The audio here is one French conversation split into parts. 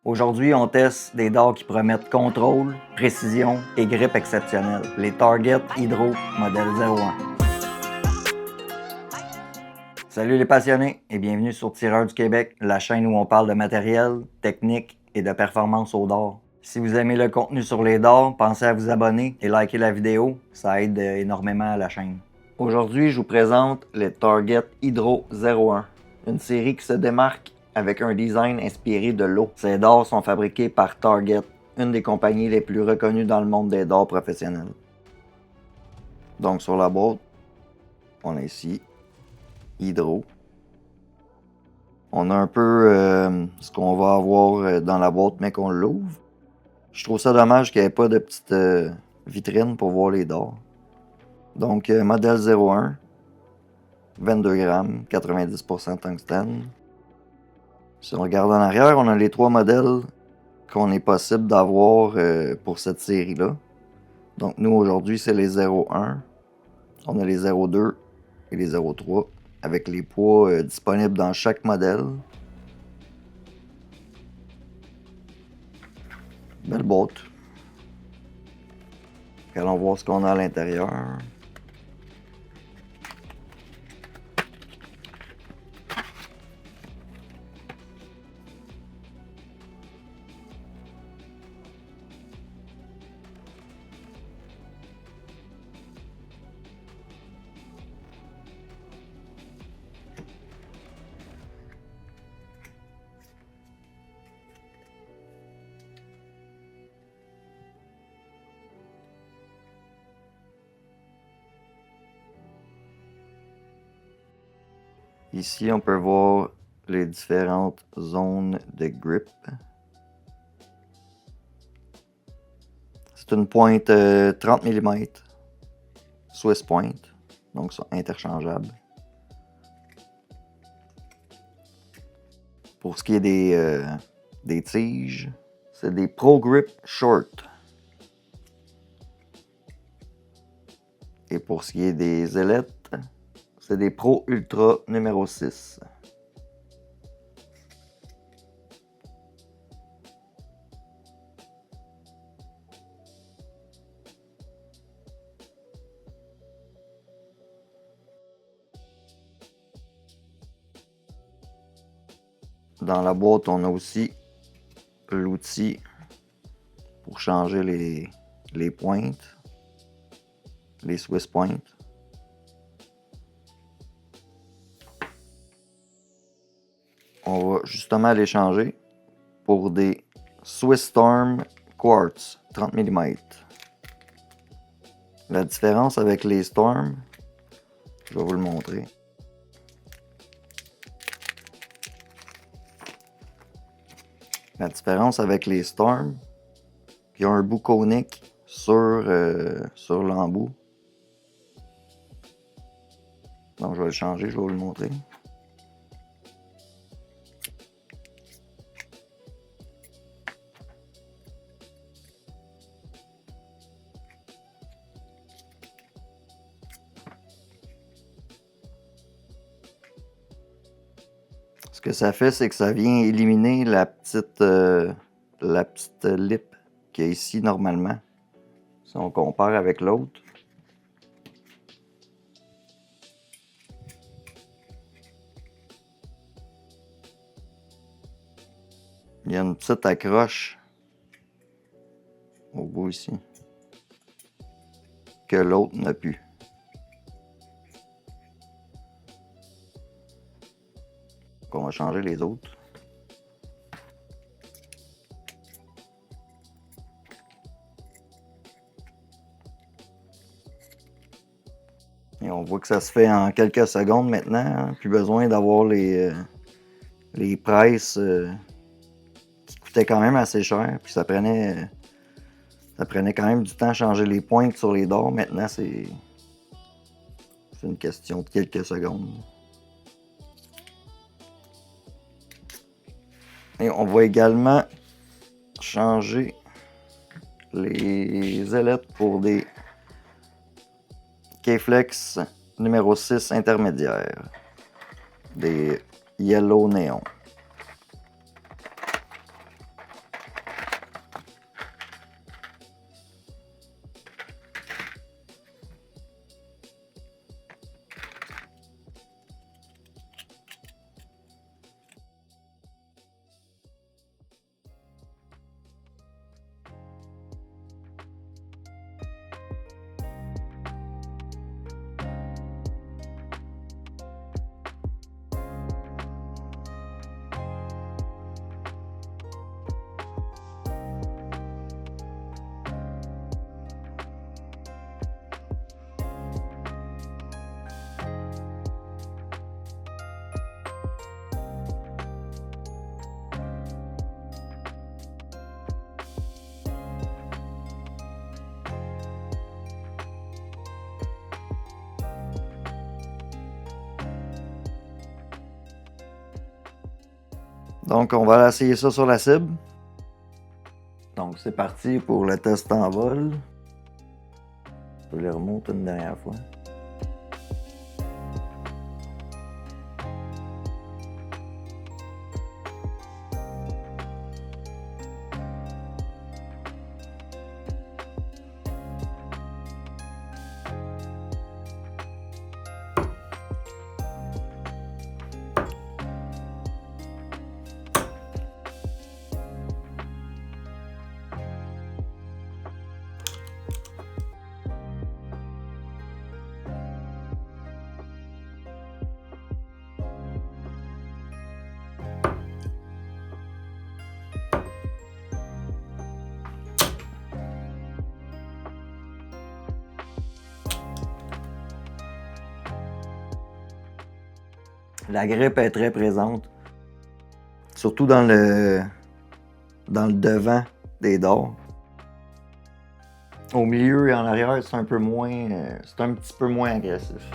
Aujourd'hui, on teste des dards qui promettent contrôle, précision et grippe exceptionnelle. Les Target Hydro modèle 01. Salut les passionnés et bienvenue sur Tireur du Québec, la chaîne où on parle de matériel, technique et de performance au dard. Si vous aimez le contenu sur les dards, pensez à vous abonner et liker la vidéo, ça aide énormément à la chaîne. Aujourd'hui, je vous présente les Target Hydro 01, une série qui se démarque avec un design inspiré de l'eau. Ces dards sont fabriqués par Target, une des compagnies les plus reconnues dans le monde des dards professionnels. Donc sur la boîte, on a ici Hydro. On a un peu ce qu'on va avoir dans la boîte mais qu'on l'ouvre. Je trouve ça dommage qu'il n'y ait pas de petite vitrine pour voir les dards. Donc modèle 01, 22 grammes, 90% tungstène. Si on regarde en arrière, on a les trois modèles qu'on est possible d'avoir pour cette série-là. Donc nous aujourd'hui c'est les 01, on a les 02 et les 03 avec les poids disponibles dans chaque modèle. Belle boîte. Allons voir ce qu'on a à l'intérieur. Ici, on peut voir les différentes zones de grip. C'est une pointe 30 mm, Swiss Point, donc sont interchangeables. Pour ce qui est des tiges, c'est des Pro Grip Short. Et pour ce qui est des ailettes, c'est des Pro Ultra numéro 6. Dans la boîte, on a aussi l'outil pour changer les pointes, les Swiss Point. On va justement les changer pour des Swiss Storm Quartz 30 mm. La différence avec les Storm, je vais vous le montrer. La différence avec les Storm, qui ont un bout conique sur l'embout. Donc je vais le changer, je vais vous le montrer. Ce que ça fait, c'est que ça vient éliminer la petite lip qu'il y a ici normalement. Si on compare avec l'autre. Il y a une petite accroche au bout ici que l'autre n'a plus. On va changer les autres. Et on voit que ça se fait en quelques secondes maintenant. Hein. Plus besoin d'avoir les presses qui coûtaient quand même assez cher. Puis ça prenait quand même du temps à changer les pointes sur les dards. Maintenant, c'est une question de quelques secondes. Et on va également changer les ailettes pour des K-Flex numéro 6 intermédiaire, des Yellow Neon. Donc, on va essayer ça sur la cible. Donc, c'est parti pour le test en vol. Je les remonte une dernière fois. La grippe est très présente, surtout dans le devant des dards. Au milieu et en arrière, c'est un peu moins, c'est un petit peu moins agressif.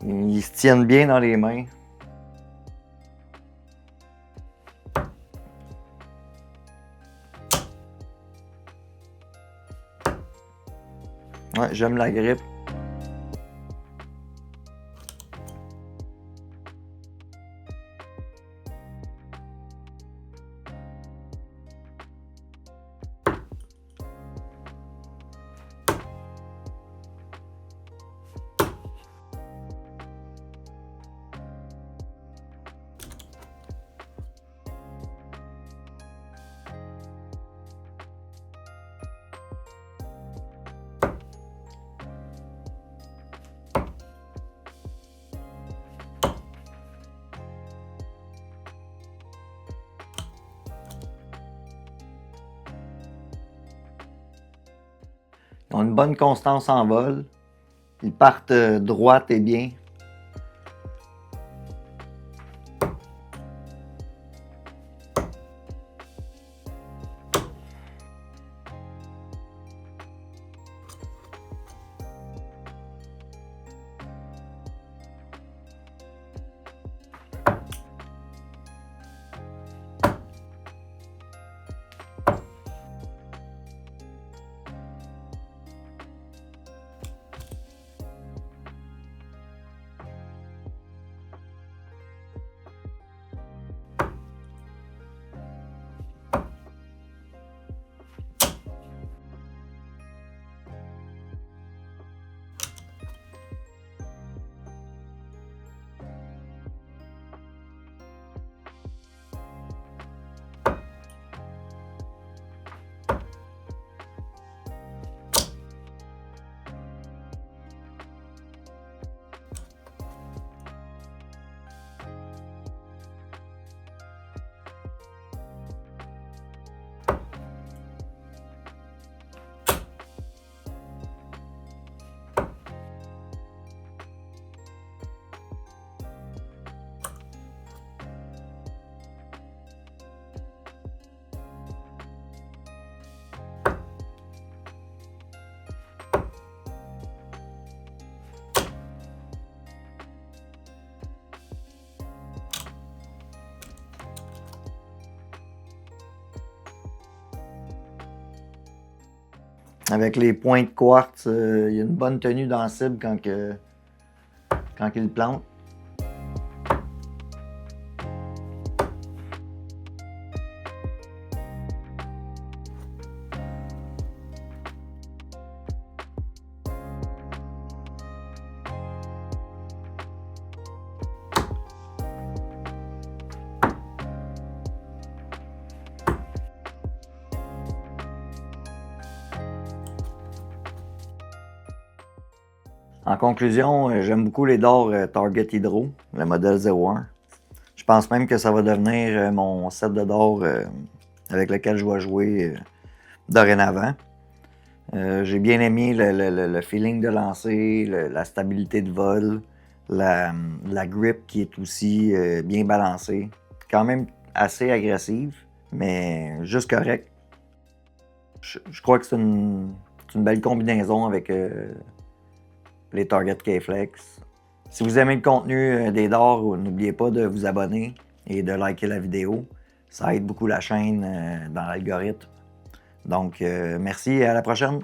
Ils se tiennent bien dans les mains. Ouais, j'aime la grippe. Ils ont une bonne constance en vol. Ils partent droite et bien. Avec les points de quartz, il y a une bonne tenue dans la cible quand il plante. En conclusion, j'aime beaucoup les dards Target Hydro, le modèle 01. Je pense même que ça va devenir mon set de d'or avec lequel je vais jouer dorénavant. J'ai bien aimé le feeling de lancer, la stabilité de vol, la grip qui est aussi bien balancée. Quand même assez agressive, mais juste correct. Je crois que c'est une belle combinaison avec les Target K-Flex. Si vous aimez le contenu des dards, n'oubliez pas de vous abonner et de liker la vidéo. Ça aide beaucoup la chaîne dans l'algorithme. Donc, merci et à la prochaine.